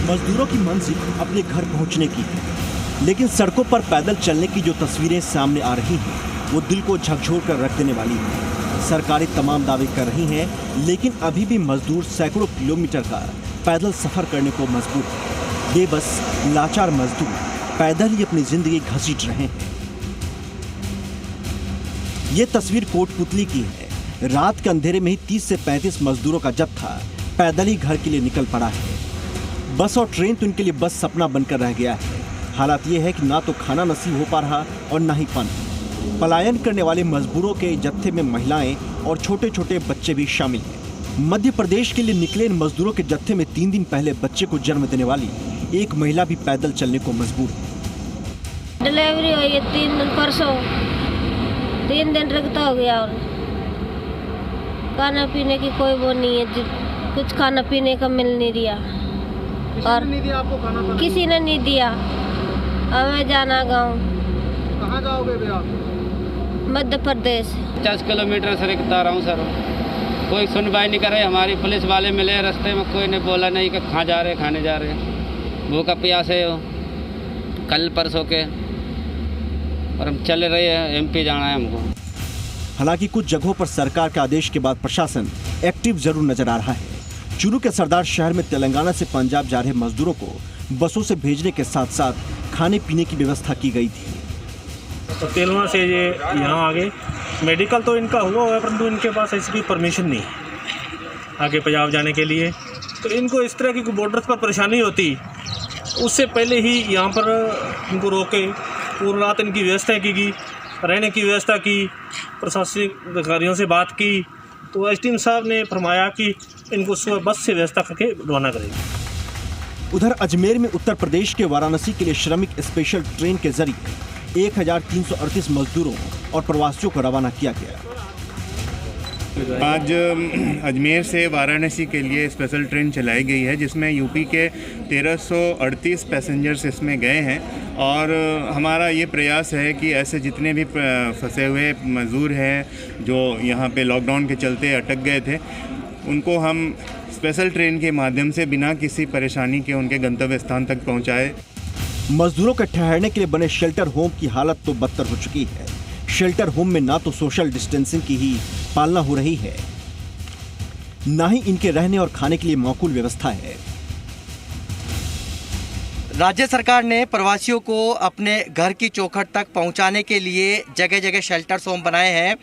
मजदूरों की मंजिल अपने घर पहुंचने की है, लेकिन सड़कों पर पैदल चलने की जो तस्वीरें सामने आ रही हैं वो दिल को झकझोर कर रख देने वाली है। सरकारें तमाम दावे कर रही हैं, लेकिन अभी भी मजदूर सैकड़ों किलोमीटर का पैदल सफर करने को मजबूर है। बेबस लाचार मजदूर पैदल ही अपनी जिंदगी घसीट रहे हैं। ये तस्वीर कोटपुतली की है। रात के अंधेरे में ही 30 से 35 मजदूरों का जत्था पैदल ही घर के लिए निकल पड़ा है। बस और ट्रेन तो इनके लिए बस सपना बनकर रह गया है। हालात ये है कि ना तो खाना नसीब हो पा रहा और ना ही पानी। पलायन करने वाले मजदूरों के जत्थे में महिलाएं और छोटे छोटे बच्चे भी शामिल हैं। मध्य प्रदेश के लिए निकले इन मजदूरों के जत्थे में 3 दिन पहले बच्चे को जन्म देने वाली एक महिला भी पैदल चलने को मजबूर है। डिलीवरी हुई है 3 दिन परसों, 3 दिन रखता हो गया और खाना पीने की कोई वो नहीं है, कुछ खाना पीने का मिल नहीं रहा। और नहीं दिया आपको खाना? किसी ने नहीं दिया। हमें जाना गाँव। कहाँ जाओगे भैया आप? मध्य प्रदेश। 50 किलोमीटर से रिकता रहा हूँ सर, कोई सुनवाई नहीं करे। हमारी पुलिस वाले मिले रास्ते में, कोई ने बोला नहीं कि कहाँ जा रहे, खाने जा रहे। भूखा प्यासे हो कल परसों के, और हम चले रहे हैं। MP जाना है हमको। हालांकि कुछ जगहों पर सरकार के आदेश के बाद प्रशासन एक्टिव जरूर नजर आ रहा है। चूरू के सरदार शहर में तेलंगाना से पंजाब जा रहे मजदूरों को बसों से भेजने के साथ साथ खाने पीने की व्यवस्था की गई थी। तो तेलवा से ये यहाँ आगे मेडिकल तो इनका हुआ है, परंतु इनके पास ऐसी कोई परमिशन नहीं है आगे पंजाब जाने के लिए। तो इनको इस तरह की बॉर्डर्स पर परेशानी होती, उससे पहले ही यहाँ पर इनको रोके, पूरी रात इनकी व्यवस्था की गई, रहने की व्यवस्था की, प्रशासनिक अधिकारियों से बात की। तो SDM साहब ने फरमाया कि इनको सुबह बस से व्यवस्था करके रवाना करेंगे। उधर अजमेर में उत्तर प्रदेश के वाराणसी के लिए श्रमिक स्पेशल ट्रेन के जरिए 1338 मजदूरों और प्रवासियों को रवाना किया गया। आज अजमेर से वाराणसी के लिए स्पेशल ट्रेन चलाई गई है, जिसमें यूपी के 1338 पैसेंजर्स इसमें गए हैं। और हमारा ये प्रयास है कि ऐसे जितने भी फंसे हुए मजदूर हैं जो यहाँ पे लॉकडाउन के चलते अटक गए थे, उनको हम स्पेशल ट्रेन के माध्यम से बिना किसी परेशानी के उनके गंतव्य स्थान तक पहुँचाए। मजदूरों के ठहरने के लिए बने शेल्टर होम की हालत तो बदतर हो चुकी है। शेल्टर होम में ना तो सोशल डिस्टेंसिंग की ही पालना हो रही है, ना ही इनके रहने और खाने के लिए माकूल व्यवस्था है। राज्य सरकार ने प्रवासियों को अपने घर की चौखट तक पहुंचाने के लिए जगह जगह शेल्टर होम बनाए हैं।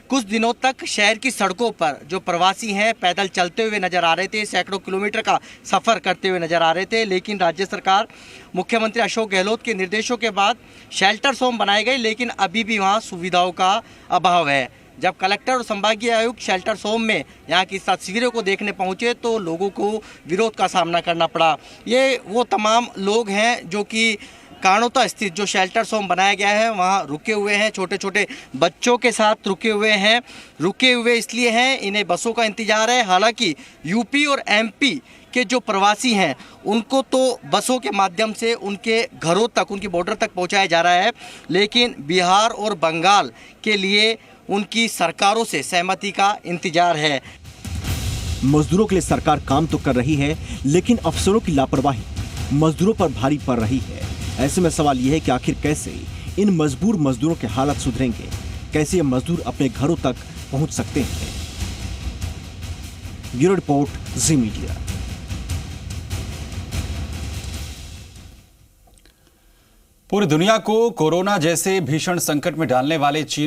कुछ दिनों तक शहर की सड़कों पर जो प्रवासी हैं पैदल चलते हुए नजर आ रहे थे, सैकड़ों किलोमीटर का सफ़र करते हुए नजर आ रहे थे। लेकिन राज्य सरकार, मुख्यमंत्री अशोक गहलोत के निर्देशों के बाद शेल्टर होम बनाए गए, लेकिन अभी भी वहाँ सुविधाओं का अभाव है। जब कलेक्टर और संभागीय आयुक्त शेल्टर होम में यहाँ की तस्वीरों को देखने पहुँचे तो लोगों को विरोध का सामना करना पड़ा। ये वो तमाम लोग हैं जो कि कानोता स्थित जो शेल्टर होम बनाया गया है वहाँ रुके हुए हैं, छोटे छोटे बच्चों के साथ रुके हुए हैं। रुके हुए इसलिए हैं, इन्हें बसों का इंतजार है। हालांकि यूपी और MP के जो प्रवासी हैं उनको तो बसों के माध्यम से उनके घरों तक, उनकी बॉर्डर तक पहुँचाया जा रहा है, लेकिन बिहार और बंगाल के लिए उनकी सरकारों से सहमति का इंतजार है। मजदूरों के लिए सरकार काम तो कर रही है, लेकिन अफसरों की लापरवाही मजदूरों पर भारी पड़ रही है। ऐसे में सवाल यह है कि आखिर कैसे इन मजबूर मजदूरों के हालत सुधरेंगे, कैसे ये मजदूर अपने घरों तक पहुंच सकते हैं। ब्यूरो रिपोर्ट, जी मीडिया। पूरी दुनिया को कोरोना जैसे भीषण संकट में डालने वाले चीन